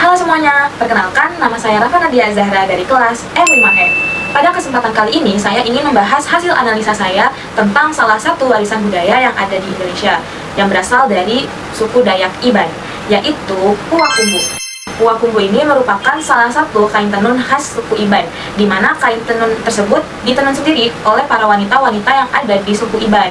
Halo semuanya, perkenalkan nama saya Rafa Nadia Zahra dari kelas M5M. Pada kesempatan kali ini, saya ingin membahas hasil analisa saya tentang salah satu warisan budaya yang ada di Indonesia, yang berasal dari suku Dayak Iban, yaitu Puakumbu. Puakumbu ini merupakan salah satu kain tenun khas suku Iban, di mana kain tenun tersebut ditenun sendiri oleh para wanita-wanita yang ada di suku Iban.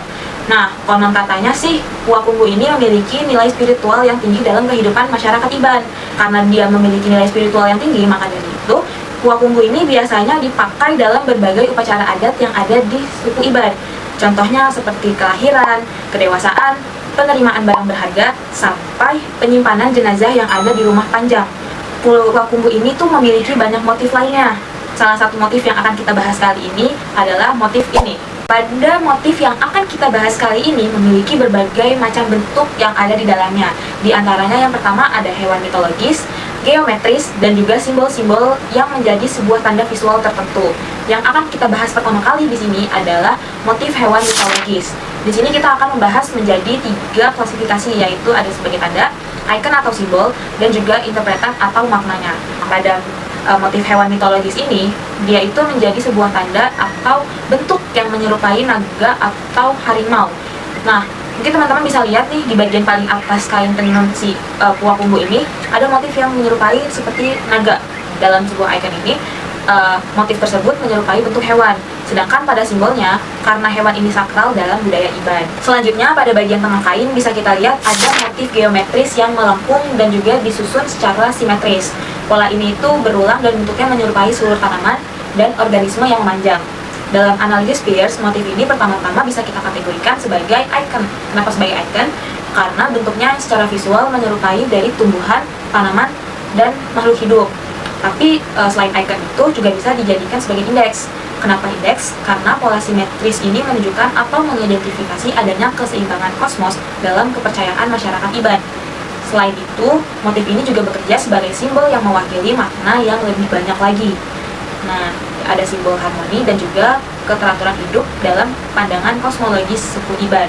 Nah, konon katanya sih, Puakumbu ini memiliki nilai spiritual yang tinggi dalam kehidupan masyarakat Iban. Karena dia memiliki nilai spiritual yang tinggi, maka dari itu, Puakumbu ini biasanya dipakai dalam berbagai upacara adat yang ada di suku Iban. Contohnya seperti kelahiran, kedewasaan, penerimaan barang berharga, sampai penyimpanan jenazah yang ada di rumah panjang. Puakumbu ini tuh memiliki banyak motif lainnya. Salah satu motif yang akan kita bahas kali ini adalah motif ini. Pada motif yang akan kita bahas kali ini memiliki berbagai macam bentuk yang ada di dalamnya. Di antaranya yang pertama ada hewan mitologis, geometris, dan juga simbol-simbol yang menjadi sebuah tanda visual tertentu. Yang akan kita bahas pertama kali di sini adalah motif hewan mitologis. Di sini kita akan membahas menjadi 3 klasifikasi, yaitu ada sebagai tanda, icon atau simbol, dan juga interpretan atau maknanya. Pada motif hewan mitologis ini, dia itu menjadi sebuah tanda atau bentuk yang menyerupai naga atau harimau. Nah, mungkin teman-teman bisa lihat nih di bagian paling atas kain tenun si Puakumbu ini ada motif yang menyerupai seperti naga. Dalam sebuah icon ini, motif tersebut menyerupai bentuk hewan. Sedangkan pada simbolnya, karena hewan ini sakral dalam budaya Iban. Selanjutnya, pada bagian tengah kain bisa kita lihat ada motif geometris yang melengkung dan juga disusun secara simetris. Pola ini itu berulang dan bentuknya menyerupai seluruh tanaman dan organisme yang memanjang. Dalam analisis Peirce, motif ini pertama-tama bisa kita kategorikan sebagai icon. Kenapa sebagai icon? Karena bentuknya secara visual menyerupai dari tumbuhan, tanaman, dan makhluk hidup. Tapi selain icon itu juga bisa dijadikan sebagai indeks. Kenapa indeks? Karena pola simetris ini menunjukkan atau mengidentifikasi adanya keseimbangan kosmos dalam kepercayaan masyarakat Iban. Selain itu, motif ini juga bekerja sebagai simbol yang mewakili makna yang lebih banyak lagi. Nah, ada simbol harmoni dan juga keteraturan hidup dalam pandangan kosmologis suku Iban.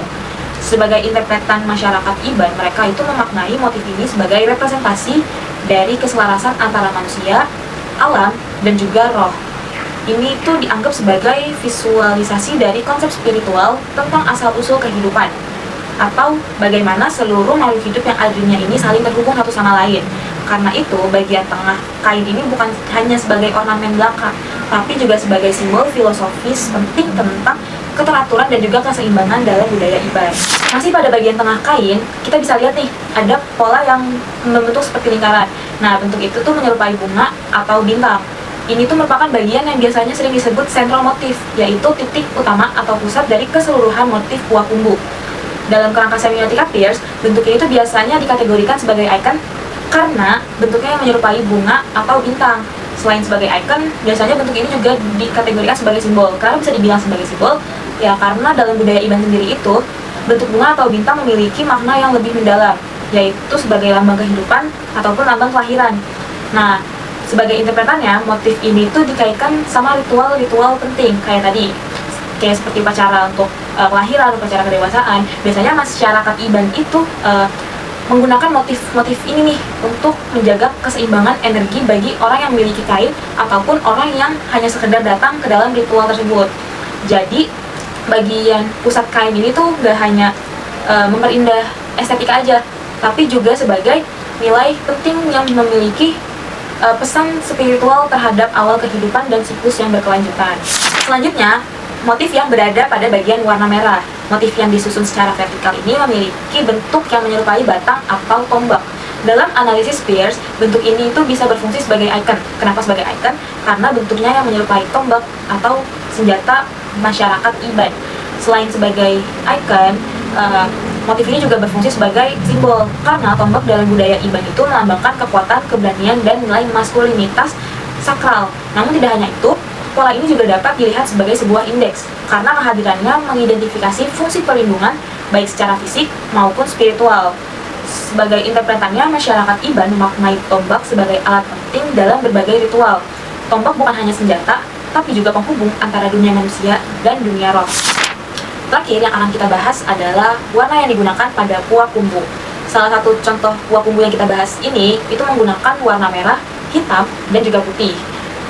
Sebagai interpretan masyarakat Iban, mereka itu memaknai motif ini sebagai representasi dari keselarasan antara manusia, alam, dan juga roh. Ini itu dianggap sebagai visualisasi dari konsep spiritual tentang asal-usul kehidupan, atau bagaimana seluruh makhluk hidup yang ada di dunia ini saling terhubung satu sama lain. Karena itu, bagian tengah kain ini bukan hanya sebagai ornamen belakang, tapi juga sebagai simbol filosofis penting tentang keteraturan dan juga keseimbangan dalam budaya Iban. Masih pada bagian tengah kain, kita bisa lihat nih, ada pola yang membentuk seperti lingkaran. Nah, bentuk itu tuh menyerupai bunga atau bintang. Ini tuh merupakan bagian yang biasanya sering disebut central motif, yaitu titik utama atau pusat dari keseluruhan motif Puakumbu. Dalam kerangka semiotika Peirce, bentuk ini tuh biasanya dikategorikan sebagai icon karena bentuknya yang menyerupai bunga atau bintang. Selain sebagai icon, biasanya bentuk ini juga dikategorikan sebagai simbol. Karena bisa dibilang sebagai simbol, ya karena dalam budaya Iban sendiri itu, bentuk bunga atau bintang memiliki makna yang lebih mendalam, yaitu sebagai lambang kehidupan ataupun lambang kelahiran. Nah, sebagai interpretannya, motif ini tuh dikaitkan sama ritual-ritual penting, kayak tadi. Kayak seperti upacara untuk kelahiran, upacara kedewasaan. Biasanya masyarakat Iban itu menggunakan motif-motif ini nih untuk menjaga keseimbangan energi bagi orang yang memiliki kain ataupun orang yang hanya sekedar datang ke dalam ritual tersebut. Jadi bagian pusat kain ini tuh gak hanya memperindah estetika aja, tapi juga sebagai nilai penting yang memiliki pesan spiritual terhadap awal kehidupan dan siklus yang berkelanjutan. Selanjutnya, motif yang berada pada bagian warna merah. Motif yang disusun secara vertikal ini memiliki bentuk yang menyerupai batang atau tombak. Dalam analisis Peirce, bentuk ini itu bisa berfungsi sebagai icon. Kenapa sebagai icon? Karena bentuknya yang menyerupai tombak atau senjata masyarakat Iban. Selain sebagai icon, motif ini juga berfungsi sebagai simbol. Karena tombak dalam budaya Iban itu melambangkan kekuatan, keberanian, dan nilai maskulinitas sakral. Namun tidak hanya itu, pola ini juga dapat dilihat sebagai sebuah indeks, karena kehadirannya mengidentifikasi fungsi perlindungan baik secara fisik maupun spiritual. Sebagai interpretannya, masyarakat Iban memaknai tombak sebagai alat penting dalam berbagai ritual. Tombak bukan hanya senjata, tapi juga penghubung antara dunia manusia dan dunia roh. Terakhir yang akan kita bahas adalah warna yang digunakan pada Puakumbu. Salah satu contoh Wakumbu yang kita bahas ini itu menggunakan warna merah, hitam, dan juga putih.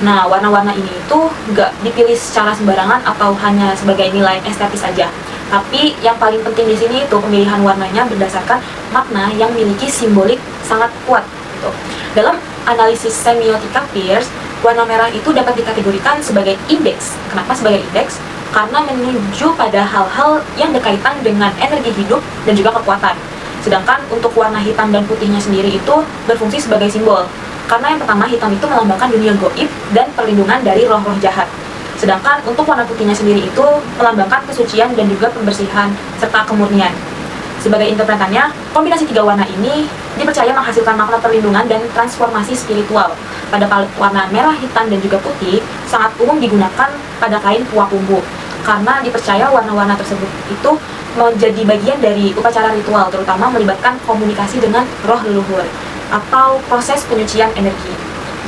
Nah, warna-warna ini itu nggak dipilih secara sembarangan atau hanya sebagai nilai estetis saja. Tapi yang paling penting di sini itu pemilihan warnanya berdasarkan makna yang memiliki simbolik sangat kuat. Gitu. Dalam analisis semiotika Peirce, warna merah itu dapat dikategorikan sebagai indeks. Kenapa sebagai indeks? Karena menuju pada hal-hal yang berkaitan dengan energi hidup dan juga kekuatan. Sedangkan untuk warna hitam dan putihnya sendiri itu berfungsi sebagai simbol. Karena yang pertama, hitam itu melambangkan dunia gaib dan perlindungan dari roh-roh jahat. Sedangkan untuk warna putihnya sendiri itu melambangkan kesucian dan juga pembersihan serta kemurnian. Sebagai interpretannya, kombinasi tiga warna ini dipercaya menghasilkan makna perlindungan dan transformasi spiritual. Pada warna merah, hitam, dan juga putih sangat umum digunakan pada kain Wakumbu. Karena dipercaya warna-warna tersebut itu menjadi bagian dari upacara ritual, terutama melibatkan komunikasi dengan roh leluhur atau proses penyucian energi.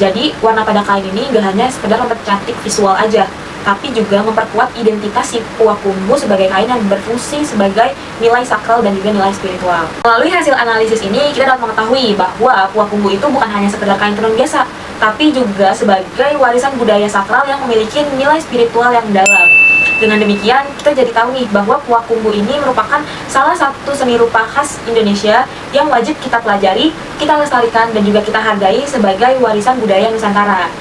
Jadi, warna pada kain ini gak hanya sekedar mempercantik visual aja, tapi juga memperkuat identitas si Wakumbu sebagai kain yang berfungsi sebagai nilai sakral dan juga nilai spiritual. Melalui hasil analisis ini, kita dapat mengetahui bahwa Wakumbu itu bukan hanya sekedar kain tenun biasa, tapi juga sebagai warisan budaya sakral yang memiliki nilai spiritual yang dalam. Dengan demikian, kita jadi tahu nih bahwa Wakumbu ini merupakan salah satu seni rupa khas Indonesia yang wajib kita pelajari, kita lestarikan, dan juga kita hargai sebagai warisan budaya Nusantara.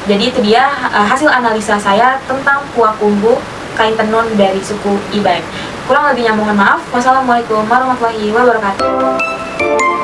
Jadi itu dia hasil analisa saya tentang Wakumbu, kain tenun dari suku Iban. Kurang lebihnya mohon maaf. Wassalamualaikum warahmatullahi wabarakatuh.